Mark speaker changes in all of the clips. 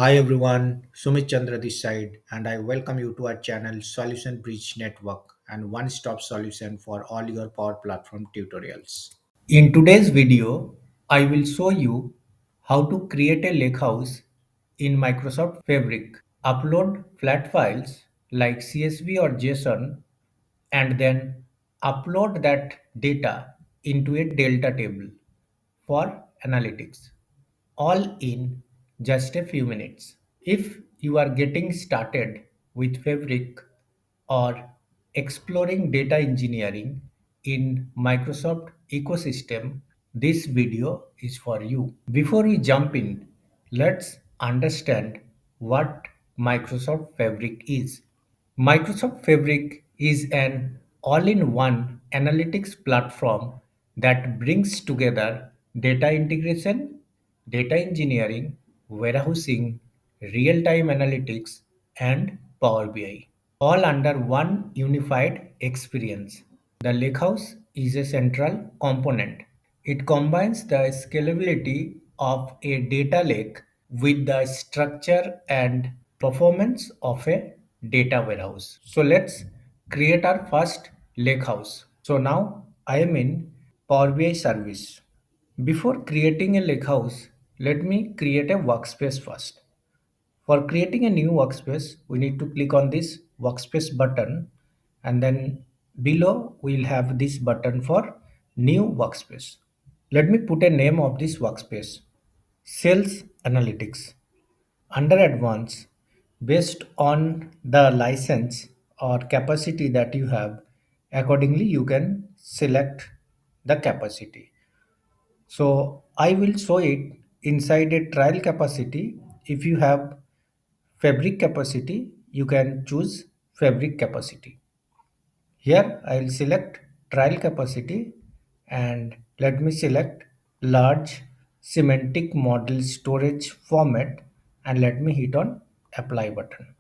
Speaker 1: Hi everyone, Sumit Chandra this side, and I welcome you to our channel Solution Bridge Network and one-stop solution for all your Power Platform tutorials. In today's video, I will show you how to create a lakehouse in Microsoft Fabric. Upload flat files like CSV or JSON and then upload that data into a delta table for analytics, all in just a few minutes. If you are getting started with Fabric or exploring data engineering in Microsoft ecosystem, this video is for you. Before we jump in, let's understand what Microsoft Fabric is. Microsoft Fabric is an all in one analytics platform that brings together data integration, data engineering, warehousing, real time analytics, and Power BI, all under one unified experience. The Lakehouse is a central component. It combines the scalability of a data lake with the structure and performance of a data warehouse. So let's create our first lakehouse. So now I am in Power BI service. Before creating a lakehouse, let me create a workspace first. For creating a new workspace, we need to click on this workspace button, and then below we'll have this button for new workspace. Let me put a name of this workspace, Sales Analytics. Under Advanced, based on the license or capacity that you have, accordingly you can select the capacity. So I will show it inside a trial capacity. If you have Fabric capacity, you can choose Fabric capacity. Here I will select trial capacity and let me select large semantic model storage format and let me hit on apply button.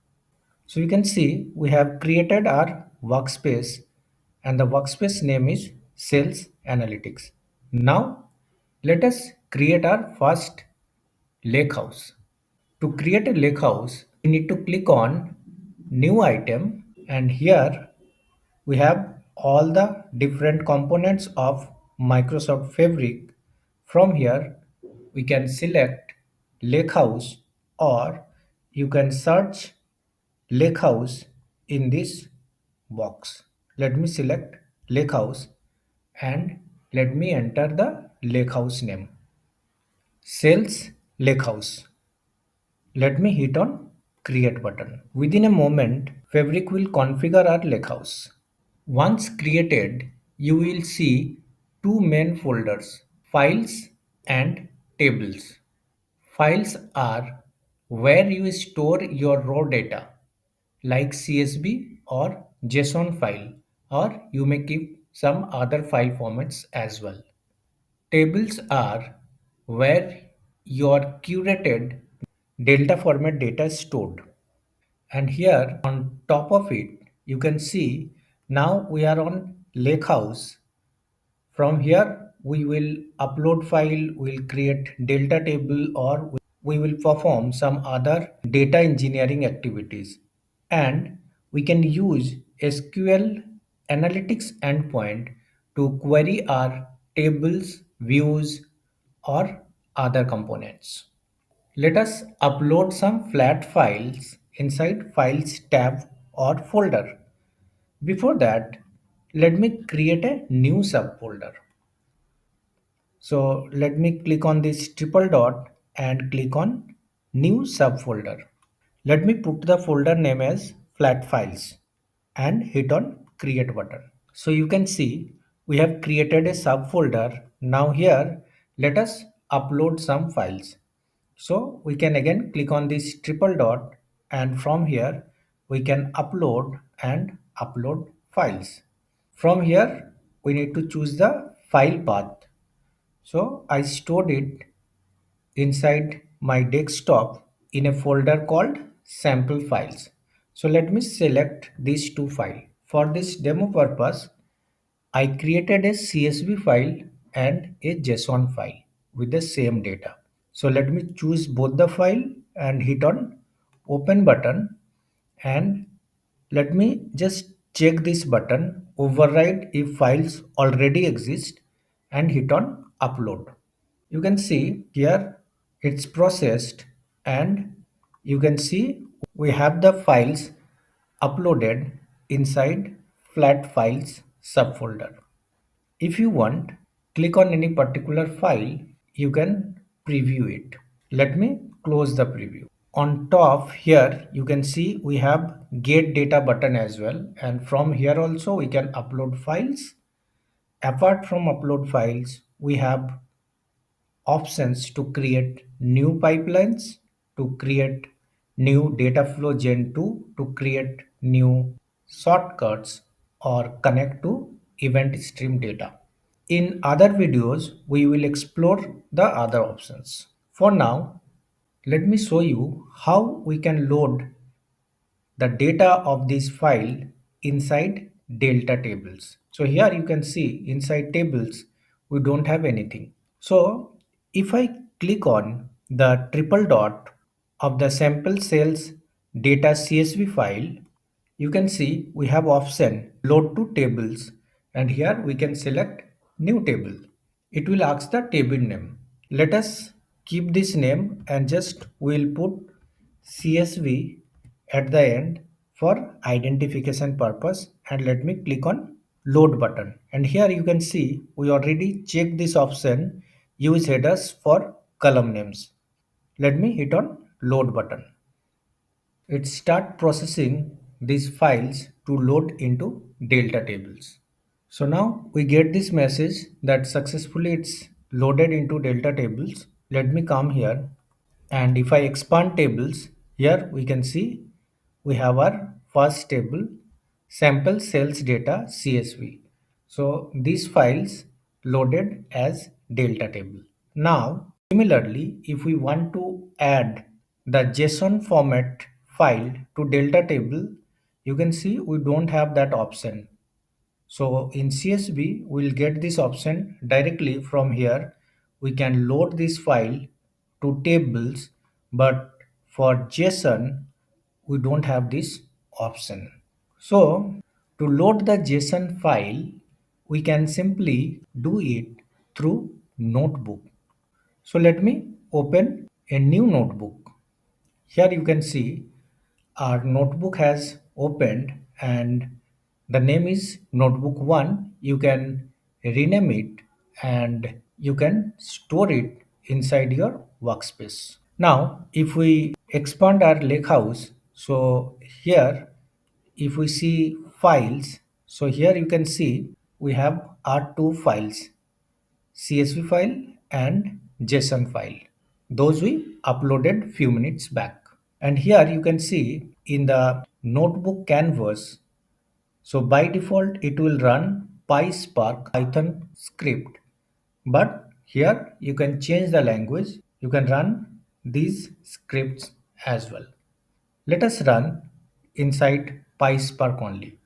Speaker 1: So you can see we have created our workspace and the workspace name is Sales Analytics. Now let us create our first lakehouse. To create a lakehouse, we need to click on new item, and here we have all the different components of Microsoft Fabric. From here we can select lakehouse, or you can search lakehouse in this box. Let me select lakehouse and let me enter the lakehouse name, Sales Lakehouse. Let me hit on create button. Within a moment, Fabric will configure our lakehouse. Once created, you will see two main folders, files and tables. Files are where you store your raw data like CSV or JSON file, or you may keep some other file formats as well. Tables are where your curated delta format data is stored. And here on top of it, you can see now we are on Lakehouse. From here, we will upload file, we'll create delta table, or we will perform some other data engineering activities. And we can use SQL Analytics Endpoint to query our tables, views, or other components. Let us upload some flat files inside Files tab or folder. Before that, let me create a new subfolder. So let me click on this triple dot and click on New Subfolder. Let me put the folder name as Flat Files and hit on Create button. So you can see we have created a subfolder. Now here, let us upload some files. So we can again click on this triple dot, and from here we can upload and upload files. From here we need to choose the file path. So I stored it inside my desktop in a folder called sample files. So let me select these two files. For this demo purpose, I created a CSV file and a JSON file with the same data. So let me choose both the file and hit on open button, and let me just check this button, override if files already exist, and hit on upload. You can see here it's processed, and you can see we have the files uploaded inside flat files subfolder. If you want, click on any particular file, you can preview it. Let me close the preview. On top here, you can see we have get data button as well. And from here also we can upload files. Apart from upload files, we have options to create new pipelines, to create new data flow gen 2, to create new shortcuts, or connect to event stream data. In other videos, we will explore the other options. For now, let me show you how we can load the data of this file inside delta tables. So here you can see inside tables, we don't have anything. So if I click on the triple dot of the sample sales data CSV file, you can see we have option load to tables, and here we can select new table. It will ask the table name. Let us keep this name and just we'll put CSV at the end for identification purpose, and let me click on load button, and here you can see we already checked this option use headers for column names. Let me hit on load button. It start processing these files to load into delta tables. So now we get this message that successfully it's loaded into delta tables. Let me come here, and if I expand tables, here we can see we have our first table, sample sales data CSV. So these files loaded as delta table. Now similarly, if we want to add the JSON format file to delta table, you can see we don't have that option. So in CSV, we'll get this option directly from here. We can load this file to tables, but for JSON, we don't have this option. So to load the JSON file, we can simply do it through Notebook. So let me open a new notebook. Here you can see our notebook has opened, and the name is notebook 1. You can rename it, and you can store it inside your workspace. Now if we expand our Lakehouse, so here if we see files, so here you can see we have our two files, CSV file and JSON file. Those we uploaded few minutes back. And here you can see in the notebook canvas, so by default it will run PySpark Python script. But here you can change the language. You can run these scripts as well. Let us run inside PySpark only.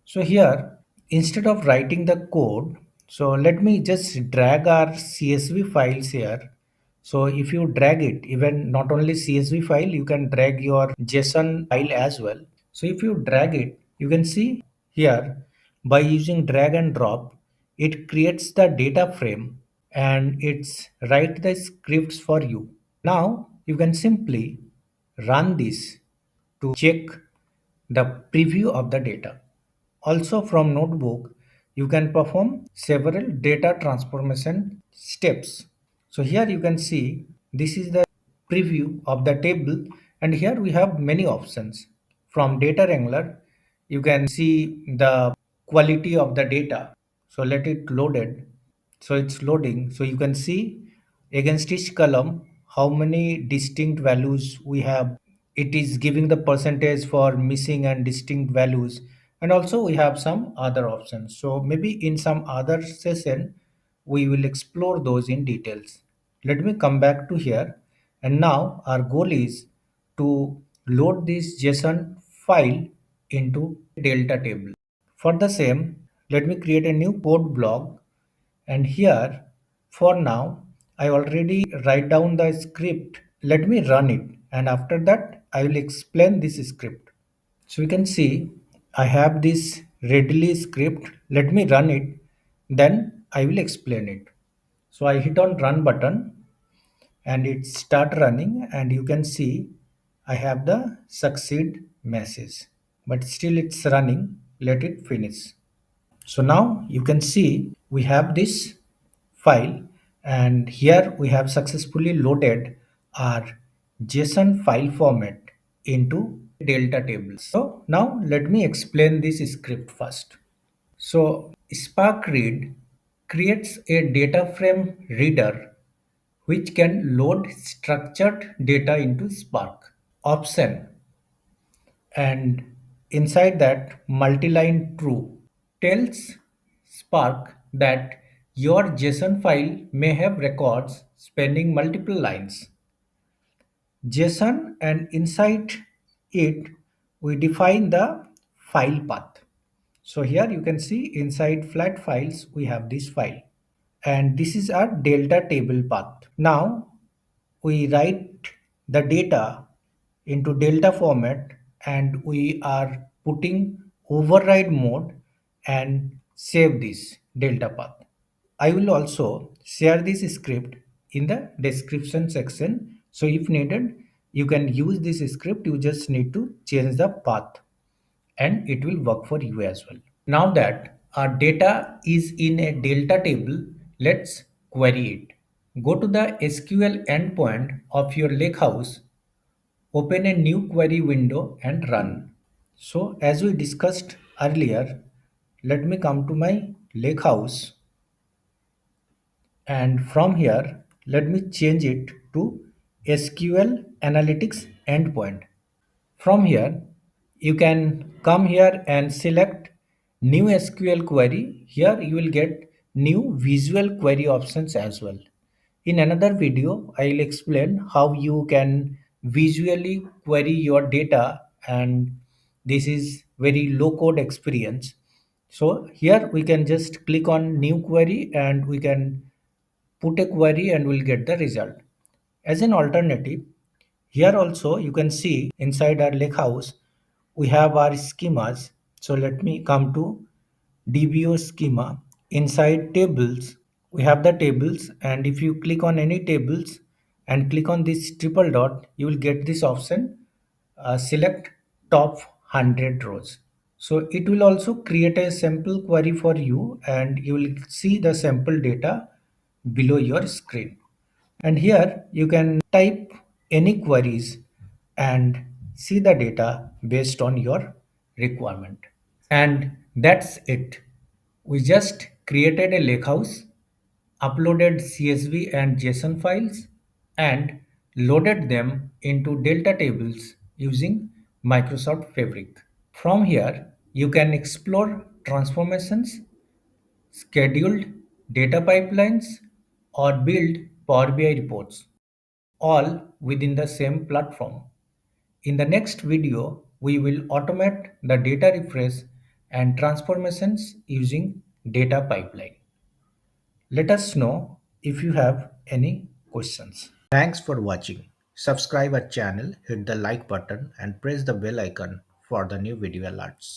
Speaker 1: So here, instead of writing the code, so let me just drag our CSV files here. So if you drag it, even not only CSV file, you can drag your JSON file as well. So if you drag it, you can see here by using drag and drop, it creates the data frame and it's write the scripts for you. Now you can simply run this to check the preview of the data. Also from notebook, you can perform several data transformation steps. So here you can see this is the preview of the table, and here we have many options. From data wrangler, you can see the quality of the data. So let it loaded. So it's loading. So you can see against each column how many distinct values we have. It is giving the percentage for missing and distinct values, and also we have some other options. So maybe in some other session we will explore those in details. Let me come back to here, and now our goal is to load this JSON file into delta table. For the same, let me create a new code block, and here for now I already write down the script. Let me run it and after that I will explain this script. So you can see I have this readily script. Let me run it, then I will explain it. So I hit on run button and it start running, and you can see I have the succeed message, but still it's running. Let it finish. So now you can see we have this file, and here we have successfully loaded our JSON file format into delta tables. So now let me explain this script first. So Spark Read creates a data frame reader which can load structured data into Spark. Option, and inside that multi-line true tells Spark that your JSON file may have records spanning multiple lines. JSON, and inside it we define the file path. So here you can see inside flat files we have this file, and this is our delta table path. Now we write the data into delta format, and we are putting override mode and save this delta path. I will also share this script in the description section. So if needed, you can use this script. You just need to change the path and it will work for you as well. Now that our data is in a delta table, let's query it. Go to the SQL endpoint of your Lakehouse, open a new query window and run. So as we discussed earlier, let me come to my Lakehouse, and from here let me change it to SQL Analytics endpoint. From here, you can come here and select new SQL query. Here you will get new visual query options as well. In another video, I will explain how you can visually query your data, and this is very low code experience. So here we can just click on new query and we can put a query and we'll get the result. As an alternative, here also you can see inside our lakehouse we have our schemas. So let me come to DBO schema. Inside tables we have the tables, and if you click on any tables and click on this triple dot, you will get this option, select top 100 rows. So it will also create a sample query for you, and you will see the sample data below your screen. And here you can type any queries and see the data based on your requirement. And that's it. We just created a lakehouse, uploaded CSV and JSON files, and loaded them into Delta tables using Microsoft Fabric. From here, you can explore transformations, scheduled data pipelines, or build Power BI reports, all within the same platform. In the next video, we will automate the data refresh and transformations using data pipeline. Let us know if you have any questions. Thanks for watching. Subscribe our channel, hit the like button and press the bell icon for the new video alerts.